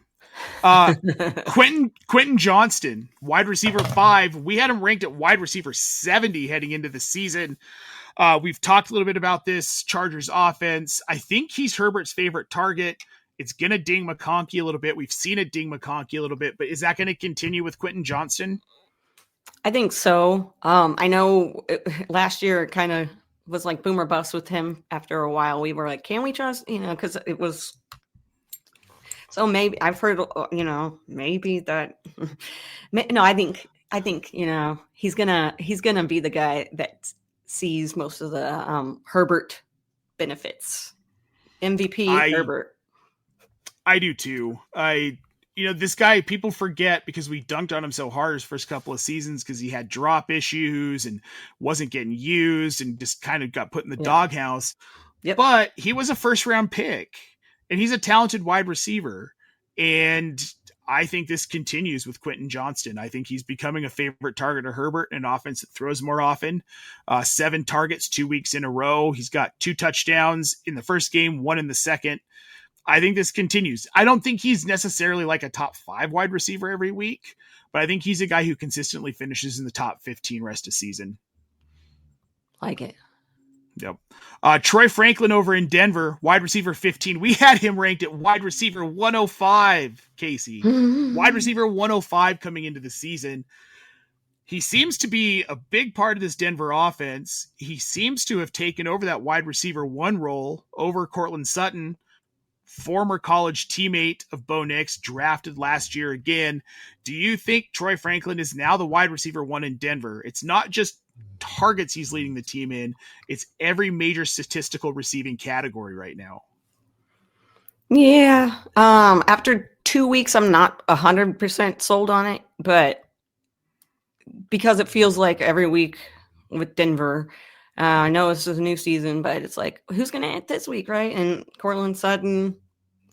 Quentin Johnston, wide receiver 5. We had him ranked at wide receiver 70 heading into the season. We've talked a little bit about this Chargers offense. I think he's Herbert's favorite target. It's going to ding McConkey a little bit. We've seen it ding McConkey a little bit, but is that going to continue with Quentin Johnston? I think so. I know last year it kind of was like boom or bust with him. After a while, we were like, can we trust, because it was. So maybe I've heard, maybe that. No, I think, he's gonna be the guy that sees most of the Herbert benefits. MVP Herbert. I do too. This guy, people forget because we dunked on him so hard his first couple of seasons because he had drop issues and wasn't getting used and just kind of got put in the doghouse. Yep. But he was a first round pick and he's a talented wide receiver. And I think this continues with Quentin Johnston. I think he's becoming a favorite target of Herbert, an offense that throws more often. 7 targets 2 weeks in a row. He's got 2 touchdowns in the first game, 1 in the second. I think this continues. I don't think he's necessarily like a top 5 wide receiver every week, but I think he's a guy who consistently finishes in the top 15 rest of season. Like it. Yep. Troy Franklin over in Denver, wide receiver 15. We had him ranked at wide receiver 105, Kacey. Wide receiver 105 coming into the season. He seems to be a big part of this Denver offense. He seems to have taken over that wide receiver 1 role over Cortland Sutton, former college teammate of Bo Nix, drafted last year again. Do you think Troy Franklin is now the wide receiver 1 in Denver? It's not just targets he's leading the team in. It's every major statistical receiving category right now. Yeah. After 2 weeks, I'm not 100% sold on it, but because it feels like every week with Denver, I know this is a new season, but it's like, who's going to hit this week, right? And Cortland Sutton,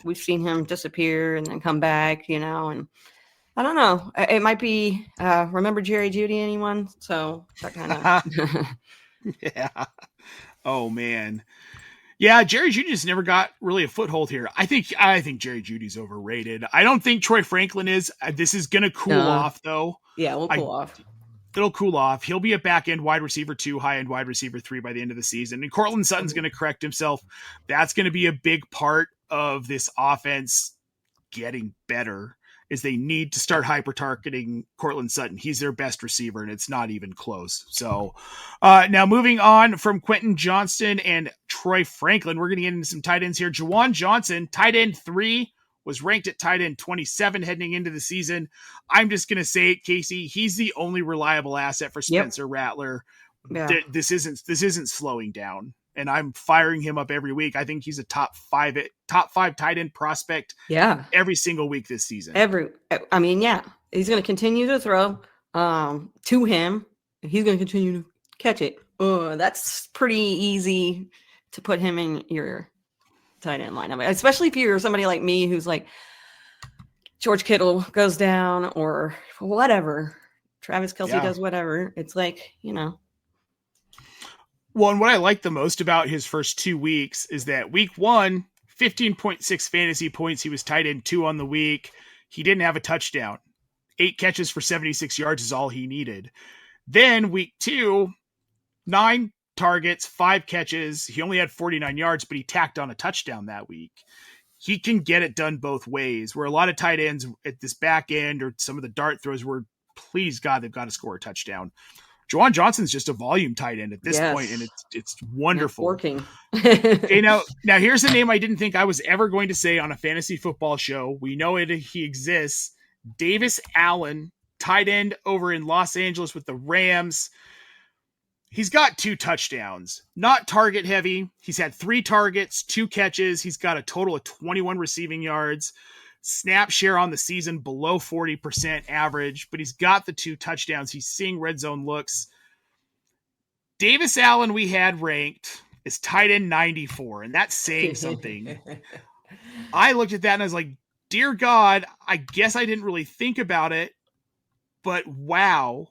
we've seen him disappear and then come back, and I don't know. It might be, remember Jerry Jeudy, anyone? So that kind of. Yeah. Oh man. Yeah, Jerry Jeudy just never got really a foothold here. I think Jerry Judy's overrated. I don't think Troy Franklin is. This is gonna cool off though. Yeah, we'll cool off. It'll cool off. He'll be a back end wide receiver 2, high end wide receiver 3 by the end of the season. And Cortland Sutton's going to correct himself. That's going to be a big part of this offense getting better. Is they need to start hyper targeting Cortland Sutton. He's their best receiver, and it's not even close. So now moving on from Quentin Johnston and Troy Franklin, we're going to get into some tight ends here. Juwan Johnson, tight end 3, was ranked at tight end 27 heading into the season. I'm just going to say it, Casey. He's the only reliable asset for Spencer Rattler. Yeah. This isn't slowing down, and I'm firing him up every week. I think he's a top five tight end prospect. Yeah, every single week this season. He's going to continue to throw to him. He's going to continue to catch it. That's pretty easy to put him in your tight end lineup, especially if you're somebody like me who's like George Kittle goes down or whatever, Travis Kelce does whatever. It's like, Well, and what I like the most about his first 2 weeks is that week 1, 15.6 fantasy points. He was tight end 2 on the week. He didn't have a touchdown. 8 catches for 76 yards is all he needed. Then week 2, 9 targets, 5 catches. He only had 49 yards, but he tacked on a touchdown that week. He can get it done both ways, where a lot of tight ends at this back end or some of the dart throws were, please God, they've got to score a touchdown. Juwan Johnson's just a volume tight end at this point, and it's wonderful. Working. Okay, now here's a name I didn't think I was ever going to say on a fantasy football show. We know it; he exists. Davis Allen, tight end over in Los Angeles with the Rams. He's got 2 touchdowns, not target heavy. He's had 3 targets, 2 catches. He's got a total of 21 receiving yards. Snap share on the season below 40% average, but he's got the 2 touchdowns. He's seeing red zone looks. Davis Allen we had ranked as tight end 94, and that's saying something. I looked at that and I was like, dear God, I guess I didn't really think about it, but wow.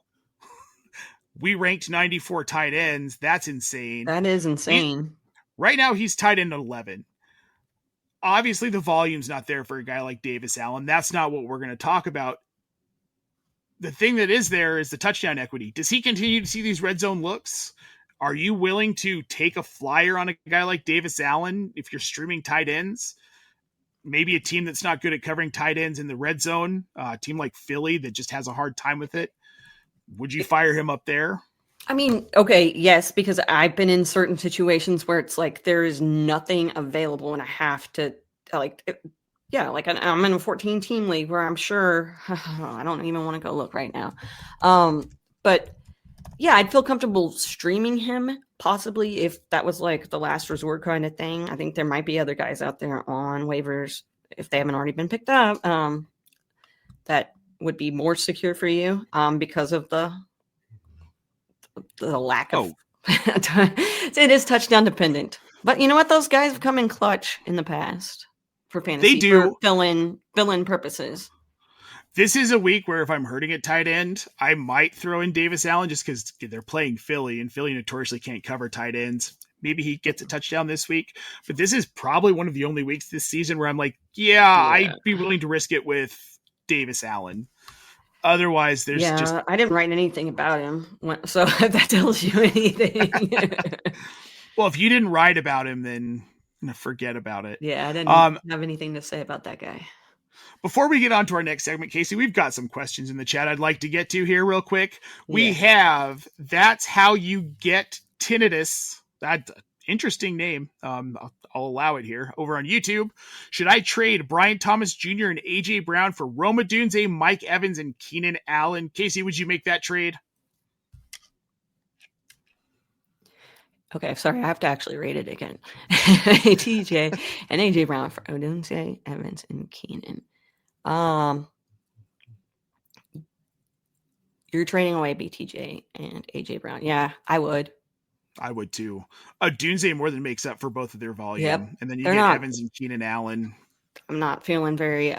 We ranked 94 tight ends. That's insane. That is insane. Right now, he's tight end 11. Obviously, the volume's not there for a guy like Davis Allen. That's not what we're going to talk about. The thing that is there is the touchdown equity. Does he continue to see these red zone looks? Are you willing to take a flyer on a guy like Davis Allen if you're streaming tight ends? Maybe a team that's not good at covering tight ends in the red zone, a team like Philly that just has a hard time with it. Would you fire him up there? I mean, okay, yes, because I've been in certain situations where it's like there is nothing available and I have to I'm in a 14 team league where I'm sure I don't even want to go look right now. But yeah, I'd feel comfortable streaming him possibly if that was like the last resort kind of thing. I think there might be other guys out there on waivers if they haven't already been picked up that would be more secure for you because of the lack of it is touchdown dependent. But you know what? Those guys have come in clutch in the past for fantasy. They do. For fill-in purposes. This is a week where if I'm hurting at tight end, I might throw in Davis Allen just because they're playing Philly, and Philly notoriously can't cover tight ends. Maybe he gets a touchdown this week. But this is probably one of the only weeks this season where I'm like, I'd be willing to risk it with Davis Allen. Otherwise, there's I didn't write anything about him, so if that tells you anything. Well, if you didn't write about him, then forget about it. Yeah, I didn't have anything to say about that guy. Before we get on to our next segment, Casey, we've got some questions in the chat I'd like to get to here real quick. We have That's How You Get Tinnitus. That's an interesting name. I'll allow it here over on YouTube. Should I trade Brian Thomas Jr. and AJ Brown for Roma Dunze, Mike Evans, and Keenan Allen? Casey, would you make that trade? Okay, sorry, I have to actually rate it again. TJ and AJ Brown for Odunze, Evans, and Keenan. You're trading away BTJ and AJ Brown. Yeah, I would. I would too. Dunze more than makes up for both of their volume. Yep. And then you They're get not- Evans and Keenan Allen. I'm not feeling very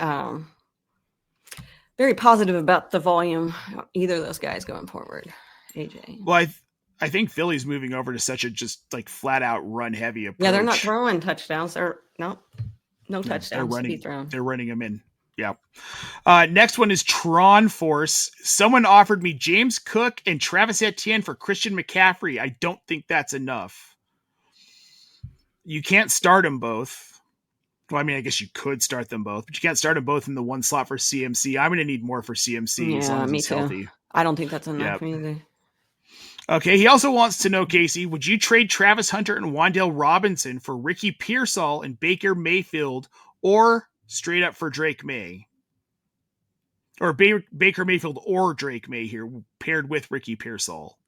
very positive about the volume either of those guys going forward. AJ. Well, I think Philly's moving over to such a just like flat out run heavy approach. Yeah, they're not throwing touchdowns. They're no touchdowns they're running, to be thrown. They're running them in. Yeah. Next one is Tron Force. Someone offered me James Cook and Travis Etienne for Christian McCaffrey. I don't think that's enough. You can't start them both. Well, I mean, I guess you could start them both, but you can't start them both in the one slot for CMC. I'm going to need more for CMC as long as he's healthy. I don't think that's enough either. Okay, he also wants to know, Casey, would you trade Travis Hunter and Wan'Dale Robinson for Ricky Pearsall and Baker Mayfield, or straight up for Drake May? Or Baker Mayfield or Drake May here, paired with Ricky Pearsall.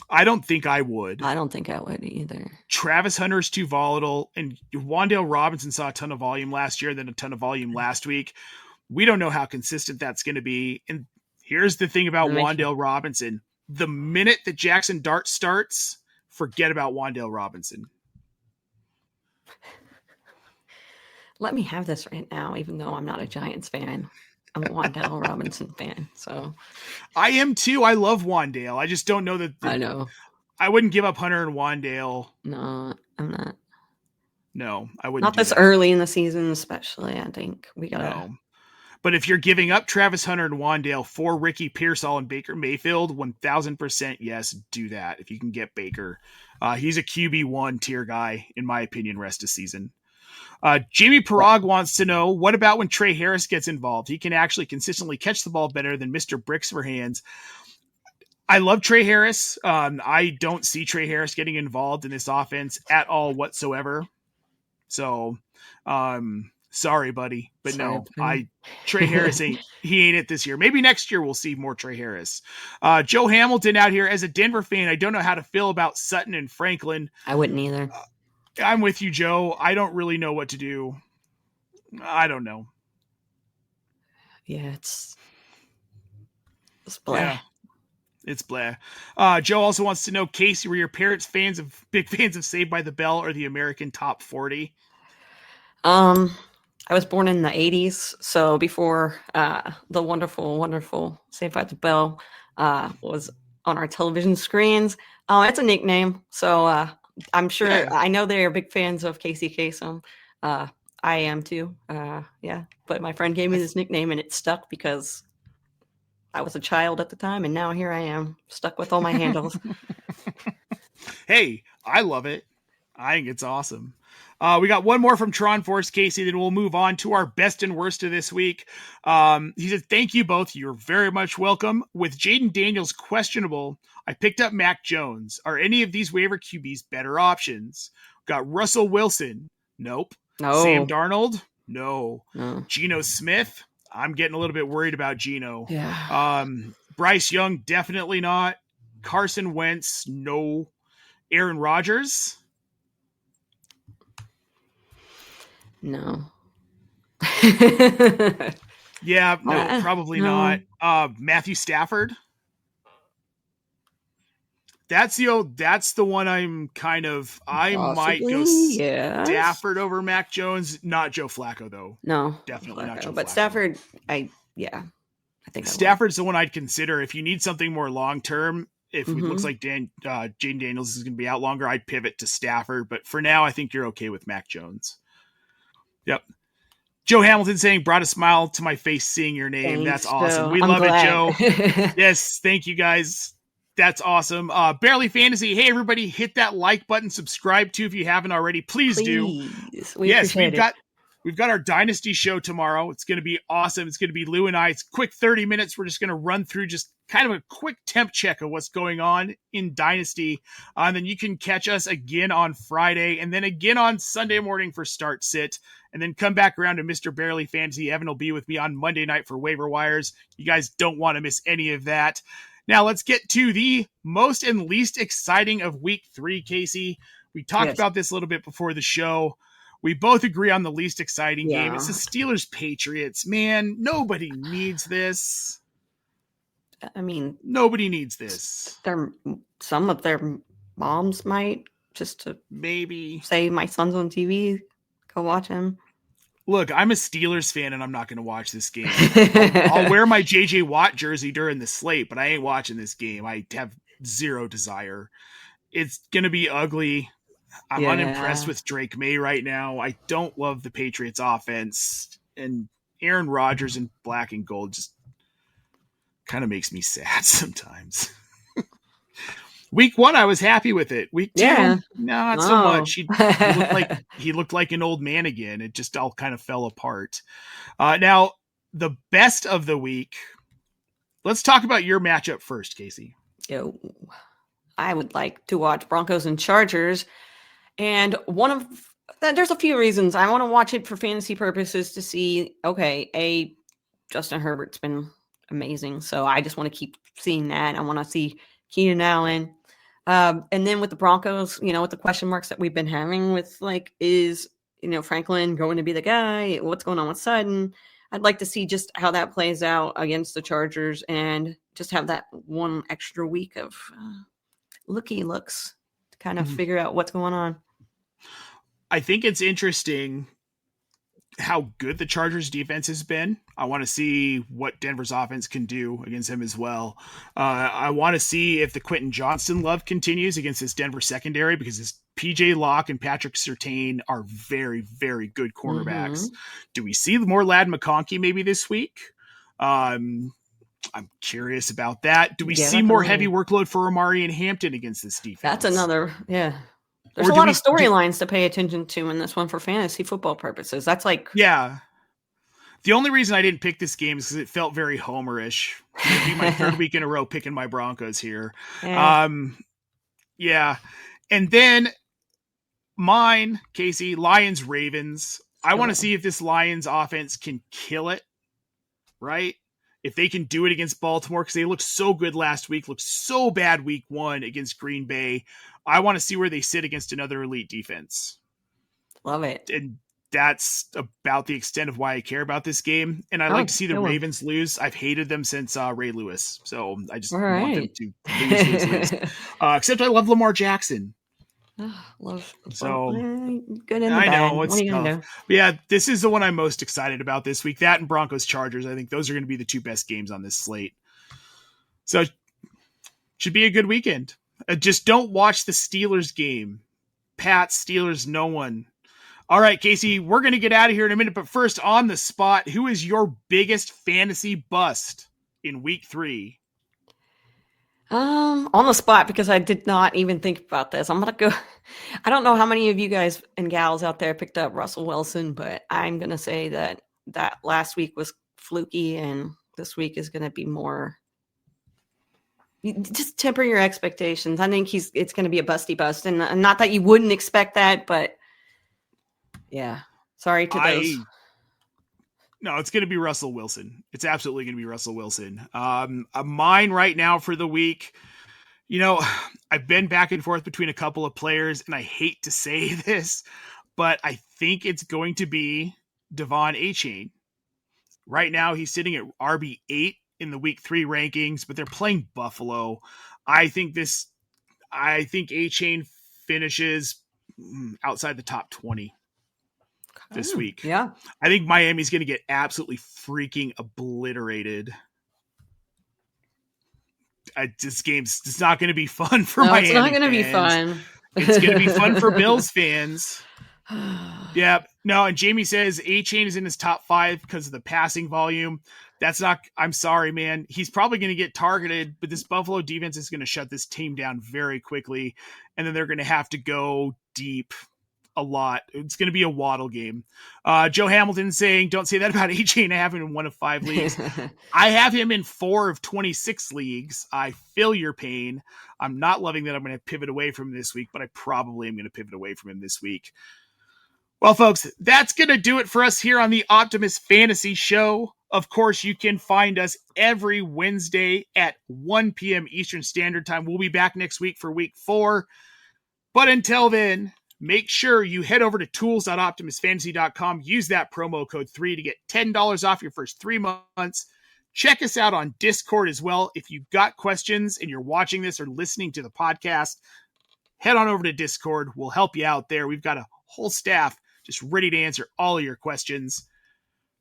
I don't think I would. I don't think I would either. Travis Hunter's too volatile, and Wan'Dale Robinson saw a ton of volume last year, then a ton of volume last week. We don't know how consistent that's going to be. And here's the thing about Wan'Dale Robinson. The minute that Jackson Dart starts, forget about Wan'Dale Robinson. Let me have this right now, even though I'm not a Giants fan. I'm a Wan'Dale Robinson fan. So I am too. I love Wan'Dale. I just don't know that. I know. I wouldn't give up Hunter and Wan'Dale. No, I'm not. No, I wouldn't. Not this early in the season, especially. I think we gotta. No. But if you're giving up Travis Hunter and Wan'Dale for Ricky Pearsall and Baker Mayfield, 1,000% yes, do that. If you can get Baker, he's a QB1 tier guy, in my opinion, rest of season. Jamie Parag wants to know, what about when Trey Harris gets involved? He can actually consistently catch the ball better than Mr. Bricks for hands. I love Trey Harris. I don't see Trey Harris getting involved in this offense at all whatsoever. So, sorry, buddy, but Trey Harris ain't it this year. Maybe next year we'll see more Trey Harris. Joe Hamilton out here, as a Denver fan, I don't know how to feel about Sutton and Franklin. I wouldn't either. I'm with you, Joe. I don't really know what to do. I don't know. Yeah, it's blah. Yeah, it's blah. Joe also wants to know, Casey, were your parents big fans of Saved by the Bell or the American Top 40? I was born in the 80s, so before the wonderful, wonderful Saved by the Bell was on our television screens. It's a nickname, so I'm sure I know they are big fans of Kacey Kasem. I am too. But my friend gave me this nickname and it stuck because I was a child at the time, and now here I am, stuck with all my handles. Hey, I love it. I think it's awesome. We got one more from Tron Force, Casey, then we'll move on to our best and worst of this week. He said, thank you both. You're very much welcome. With Jaden Daniels questionable, I picked up Mac Jones. Are any of these waiver QBs better options? Got Russell Wilson. Nope. No. Sam Darnold. No. Geno Smith. I'm getting a little bit worried about Geno. Yeah. Bryce Young, definitely not. Carson Wentz, no. Aaron Rodgers. No. Yeah, no, probably not. Matthew Stafford. That's the one I'm kind of, might go Stafford over Mac Jones, not Joe Flacco though. No, definitely not Joe Flacco. But Stafford, I think Stafford's the one I'd consider if you need something more long-term. If it looks like Jaden Daniels is going to be out longer, I'd pivot to Stafford. But for now, I think you're okay with Mac Jones. Yep. Joe Hamilton saying, brought a smile to my face seeing your name. Thanks, that's awesome. Joe. We I'm love glad. it, Joe. Yes, thank you guys. That's awesome. Barely Fantasy. Hey, everybody, hit that like button. Subscribe to if you haven't already. Please do. We've got our Dynasty show tomorrow. It's going to be awesome. It's going to be Lou and I. It's quick 30 minutes. We're just going to run through just kind of a quick temp check of what's going on in Dynasty. And then you can catch us again on Friday and then again on Sunday morning for Start Sit. And then come back around to Mr. Barely Fantasy. Evan will be with me on Monday night for Waiver Wires. You guys don't want to miss any of that. Now let's get to the most and least exciting of week 3, Casey. We talked about this a little bit before the show. We both agree on the least exciting game. It's the Steelers-Patriots. Man, nobody needs this. I mean, nobody needs this. Some of their moms might, just to maybe. say my son's on TV, go watch him. Look, I'm a Steelers fan, and I'm not going to watch this game. I'll wear my J.J. Watt jersey during the slate, but I ain't watching this game. I have zero desire. It's going to be ugly. I'm unimpressed with Drake May right now. I don't love the Patriots offense, and Aaron Rodgers in black and gold just kind of makes me sad sometimes. Week 1, I was happy with it. Week 2, not so much. He looked like an old man again. It just all kind of fell apart. Now, the best of the week. Let's talk about your matchup first, Kacey. I would like to watch Broncos and Chargers. And there's a few reasons. I want to watch it for fantasy purposes to see, Justin Herbert's been amazing. So I just want to keep seeing that. I want to see Keenan Allen. And then with the Broncos, with the question marks that we've been having with is Franklin going to be the guy? What's going on with Sutton? I'd like to see just how that plays out against the Chargers and just have that one extra week of looks to kind of figure out what's going on. I think it's interesting how good the Chargers defense has been. I want to see what Denver's offense can do against them as well. I want to see if the Quentin Johnston love continues against this Denver secondary, because this PJ Locke and Patrick Surtain are very, very good cornerbacks. Do we see more Ladd McConkey maybe this week? I'm curious about that. Do we see more heavy workload for Omari and Hampton against this defense? That's another, There's a lot of storylines to pay attention to in this one for fantasy football purposes. That's the only reason I didn't pick this game is because it felt very homerish. It'd be my third week in a row picking my Broncos here. And then mine, Kacey, Lions, Ravens. I want to see if this Lions offense can kill it, right? If they can do it against Baltimore, because they looked so good last week, looked so bad week 1 against Green Bay. I want to see where they sit against another elite defense. Love it. And that's about the extent of why I care about this game. And I like to see the Ravens lose. I've hated them since Ray Lewis. So I just want them to lose. Except I love Lamar Jackson. Love so good in the bad. I know it's tough. Yeah, this is the one I'm most excited about this week. That and Broncos Chargers. I think those are going to be the two best games on this slate. So should be a good weekend. Just don't watch the Steelers game. Pats, Steelers, no one. All right, Kacey, we're going to get out of here in a minute. But first, on the spot, who is your biggest fantasy bust in week 3? On the spot, because I did not even think about this. I'm going to go. I don't know how many of you guys and gals out there picked up Russell Wilson, but I'm going to say that last week was fluky and this week is going to be more. Just temper your expectations. I think it's going to be a busty bust, and not that you wouldn't expect that, but yeah. Sorry to those. No, it's going to be Russell Wilson. It's absolutely going to be Russell Wilson. Mine right now for the week, I've been back and forth between a couple of players, and I hate to say this, but I think it's going to be Devon Achane. Right now, he's sitting at RB8 in the week 3 rankings, but they're playing Buffalo. I think Achane finishes outside the top 20 this week. Yeah. I think Miami's going to get absolutely freaking obliterated. This it's not going to be fun for Miami. It's not going to be fun. It's going to be fun for Bills fans. Yeah. No, and Jamie says Achane is in his top 5 because of the passing volume. I'm sorry, man. He's probably going to get targeted, but this Buffalo defense is going to shut this team down very quickly. And then they're going to have to go deep a lot. It's going to be a Waddle game. Joe Hamilton saying, don't say that about Achane. I have him in 1 of 5 leagues. I have him in 4 of 26 leagues. I feel your pain. I'm not loving that I'm going to pivot away from him this week, but I probably am going to pivot away from him this week. Well, folks, that's going to do it for us here on the Optimus Fantasy Show. Of course, you can find us every Wednesday at 1 p.m. Eastern Standard Time. We'll be back next week for week 4. But until then, make sure you head over to tools.optimusfantasy.com. Use that promo code 3 to get $10 off your first 3 months. Check us out on Discord as well. If you've got questions and you're watching this or listening to the podcast, head on over to Discord. We'll help you out there. We've got a whole staff just ready to answer all of your questions.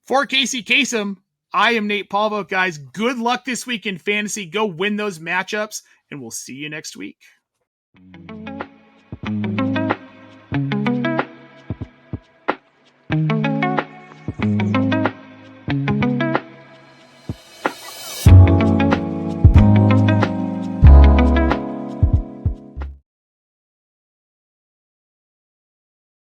For Kacey Kasem, I am Nate Polvogt, guys. Good luck this week in fantasy. Go win those matchups, and we'll see you next week.